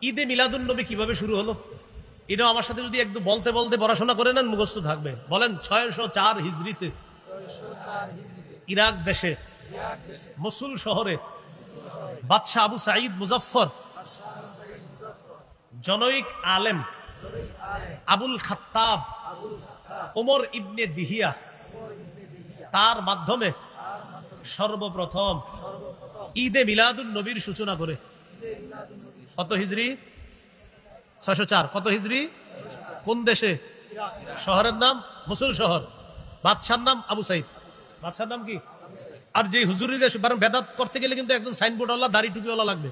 ঈদে মিলাদুন নবী কিভাবে শুরু হলো? এটা আমার সাথে যদি একটু বলতে বলতে পড়াশোনা করে নেন মুখস্থ থাকবে। বলেন 604 হিজরিতে ইরাক দেশে মসুল শহরে বাদশাহ আবু সাঈদ মুজাফফর জনৈক আলেম আবুল খাত্তাব ওমর ইবনে দিহিয়া তার মাধ্যমে সর্বপ্রথম ঈদে মিলাদুন নবীর সূচনা করে। কত হিজরি? 604। কত হিজরি? কোন দেশে? শহরের নাম মসুল শহর। বাদশার নাম আবু সাঈদ। বাদশার নাম কি? আর যে হুজুরি দেশ বেদাত করতে গেলে কিন্তু একজন সাইনবোর্ডওয়ালা দাড়ি টুপিওয়ালা লাগবে।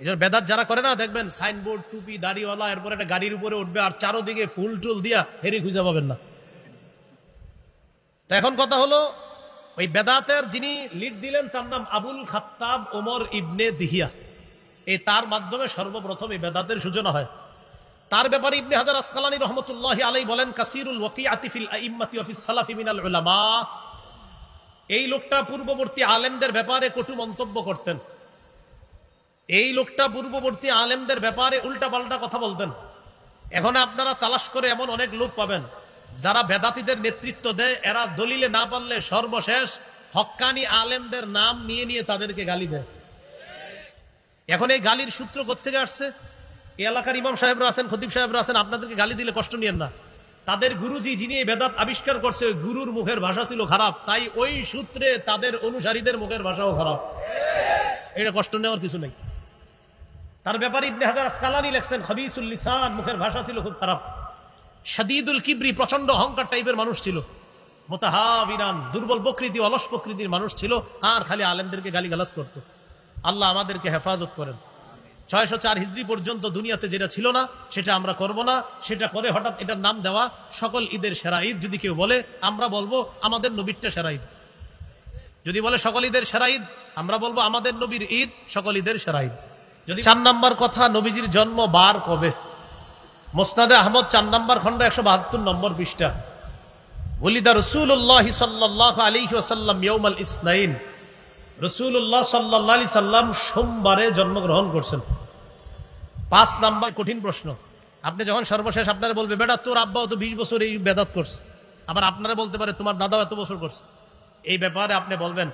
এই জন্য বেদাত যারা করে না দেখবেন সাইনবোর্ড টুপি দাড়িওয়ালা, এরপর একটা গাড়ির উপরে উঠবে আর চারোদিকে ফুল টুল দিয়া হেরি খুঁজে পাবেন না। তো এখন কথা হলো ওই বেদাতের যিনি লিড দিলেন তার নাম আবুল খাত্তাব ওমর ইবনে দিহিয়া। এই তার মাধ্যমে সর্বপ্রথম এই বেদাতের সূচনা হয়। তার ব্যাপারে ইবনে হাজার আসকালানী রহমতুল্লাহি আলাইহি বলেন কাসীরুল ওয়াকিআতি ফিল আইম্মাতি ওয়া ফিস সালাফি মিনাল উলামা। এই লোকটা পূর্ববর্তী আলেমদের ব্যাপারে কটু মন্তব্য করতেন। এই লোকটা পূর্ববর্তী আলেমদের ব্যাপারে উল্টাপাল্টা কথা বলতেন। এখন আপনারা তালাশ করে এমন অনেক লোক পাবেন যারা বেদাতীদের নেতৃত্ব দেয়, এরা দলিলে না পারলে সর্বশেষ হক্কানি আলেমদের নাম নিয়ে নিয়ে তাদেরকে গালি দেয়। এখন এই গালির সূত্র কোত্থেকে আসছে? এই এলাকার ইমাম সাহেবরা আছেন, খতিব সাহেবরা আছেন, আপনাদেরকে গালি দিলে কষ্ট নিয়েন না। তাদের গুরুজি যিনি এই বেদাত আবিষ্কার করছে ওই গুরুর মুখের ভাষা ছিল খারাপ, তাই ওই সূত্রে তাদের অনুসারীদের মুখের ভাষাও খারাপ। এটা কষ্ট নেওয়ার কিছু নেই। তার ব্যাপারে ইবনে হাজার আসকালানী লেখছেন খাবিসুল লিসান, মুখের ভাষা ছিল খুব খারাপ। শাদীদুল কিবরি, প্রচন্ড অহংকার টাইপের মানুষ ছিল। মুতাহাবিরান, দুর্বল প্রকৃতি, অলস প্রকৃতির মানুষ ছিল, আর খালি আলেমদেরকে গালিগালাজ করত। আল্লাহ আমাদেরকে হেফাজত করেন। 604 হিজরি পর্যন্ত দুনিয়াতে যেটা ছিল না সেটা আমরা করব না। সেটা করে হঠাৎ এটার নাম দেওয়া সকল ঈদের সেরা ঈদ। যদি কেউ বলে আমরা বলবো আমাদের নবীরটা সেরা ঈদ। যদি বলে সকল ঈদের সেরা ঈদ, আমরা বলবো আমাদের নবীর ঈদ সকল ঈদের সেরা ঈদ। যদি 4 নাম্বার কথা, নবীজির জন্ম বার কবে? মুসনাদে আহমদ 4 নাম্বার খন্ড 172 নম্বর পৃষ্ঠা। ওলিদা রাসূলুল্লাহ সাল্লাল্লাহু আলাইহি ওয়াসাল্লাম ইয়াউমাল ইসনাইন। রাসূলুল্লাহ সাল্লাল্লাহু আলাইহি সাল্লাম সোমবারে জন্মগ্রহণ করছেন। 5 নাম্বার কঠিন প্রশ্ন। আপনি যখন সর্বশেষ আপনারা বলবে বেটা তোর আব্বাও তো 20 বছর এই বেদাত করছে, আবার আপনারা বলতে পারে তোমার দাদাও এত বছর করছে। এই ব্যাপারে আপনি বলবেন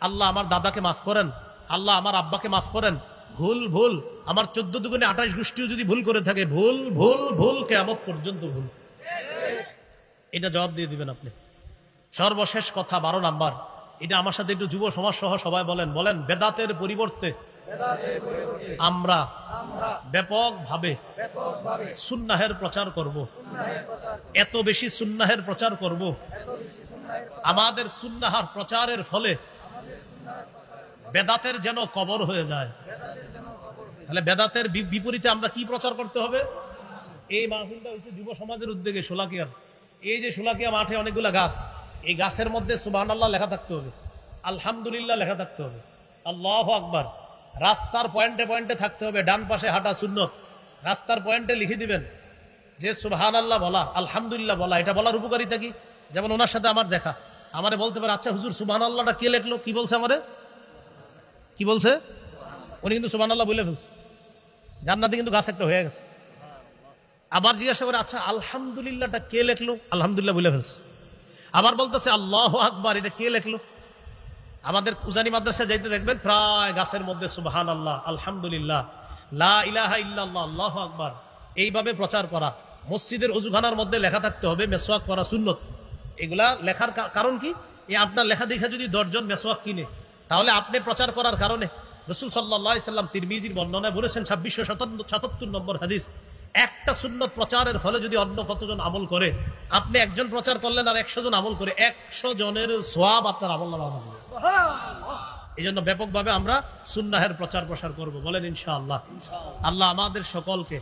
আল্লাহ আমার দাদাকে মাফ করেন, আল্লাহ আমার আব্বাকে মাফ করেন। ভুল ভুল, আমার 14 দুগুণে 28 গোষ্ঠীও যদি ভুল করে থাকে, ভুল ভুল ভুল, কিয়ামত পর্যন্ত ভুল। এটা জবাব দিয়ে দিবেন আপনি। সর্বশেষ কথা 12 নাম্বার, এটা আমার সাথে একটু যুব সমাজ সহ সবাই বলেন। বলেন বেদাতের পরিবর্তে আমরা ব্যাপকভাবে সুন্নাহের প্রচার করব। এত বেশি সুন্নাহের প্রচার করব, আমাদের সুন্নাহর প্রচারের ফলে বেদাতের যেন কবর হয়ে যায়। তাহলে বেদাতের বিপরীতে আমরা কি প্রচার করতে হবে? এই মাহফিলটা হচ্ছে যুব সমাজের উদ্যোগে শোলাকিয়ার। এই যে শোলাকিয়া মাঠে অনেকগুলা গাছ, এই গাছের মধ্যে সুবহানাল্লাহ লেখা থাকতে হবে, আলহামদুলিল্লাহ লেখা থাকতে হবে, আল্লাহু আকবার। রাস্তার পয়েন্টে পয়েন্টে থাকতে হবে, ডান পাশে হাঁটা সুন্নত। রাস্তার পয়েন্টে লিখে দিবেন যে সুবহানাল্লাহ বলা, আলহামদুলিল্লাহ বলা। এটা বলার উপকারিতা কি? যেমন ওনার সাথে আমার দেখা, আমারে বলতে পারে আচ্ছা হুজুর সুবহানাল্লাহটা কে লেখলো? কি বলছে আমারে? কি বলছে? উনি কিন্তু সুবহানাল্লাহ বলে ফেলছে। জান্নাতে কিন্তু গাছ একটা হয়ে গেছে। আবার জিজ্ঞাসা করে আচ্ছা আলহামদুলিল্লাহটা কে লেখলো? আলহামদুলিল্লাহ বলে ফেলছে। আবার বলতেছে আল্লাহু আকবার, এটা কে লেখলো? আমাদের উজানি মাদ্রাসা যাইতে দেখবেন প্রায় গাছের মধ্যে সুবহানাল্লাহ, আলহামদুলিল্লাহ, লা ইলাহা ইল্লাল্লাহ, আল্লাহু আকবার। এইভাবে প্রচার করা। মসজিদের ওযুখানার মধ্যে লেখা থাকতে হবে মেসওয়াক করা সুন্নত। এগুলা লেখার কারণ কি? এই আপনার লেখা দেখে যদি 10 জন মেসওয়াক কিনে, তাহলে আপনি প্রচার করার কারণে। রাসূল সাল্লাল্লাহু আলাইহি সাল্লাম তিরমিজির বর্ণনায় বলেছেন 2677 নম্বর হাদিস, একটা সুন্নত প্রচারের ফলে যদি অন্য কতজন আমল করে, আপনি একজন প্রচার করলেন আর 100 জন আমল করে, 100 জনের সওয়াব আপনার আমলনামায় হবে। এই জন্য ব্যাপকভাবে আমরা সুন্নাহের প্রচার প্রসার করব। বলেন ইনশাআল্লাহ। আল্লাহ আমাদের সকলকে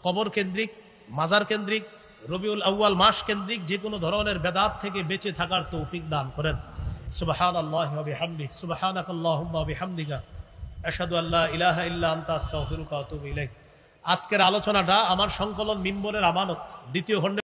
কবর কেন্দ্রিক, মাজার কেন্দ্রিক, রবিউল আউয়াল মাস কেন্দ্রিক যে কোনো ধরনের বেদাত থেকে বেঁচে থাকার তৌফিক দান করেন। সুবহানাল্লাহি ওয়া বিহামদিহি, সুবহানাকাল্লাহুম্মা ওয়া বিহামদিকা, আশহাদু আল্লা ইলাহা ইল্লা আনতা আস্তাগফিরুকা ওয়া আতুবু ইলাইক। আজকের আলোচনাটা আমার সংকলন মিম্বরের আমানত দ্বিতীয় খণ্ডে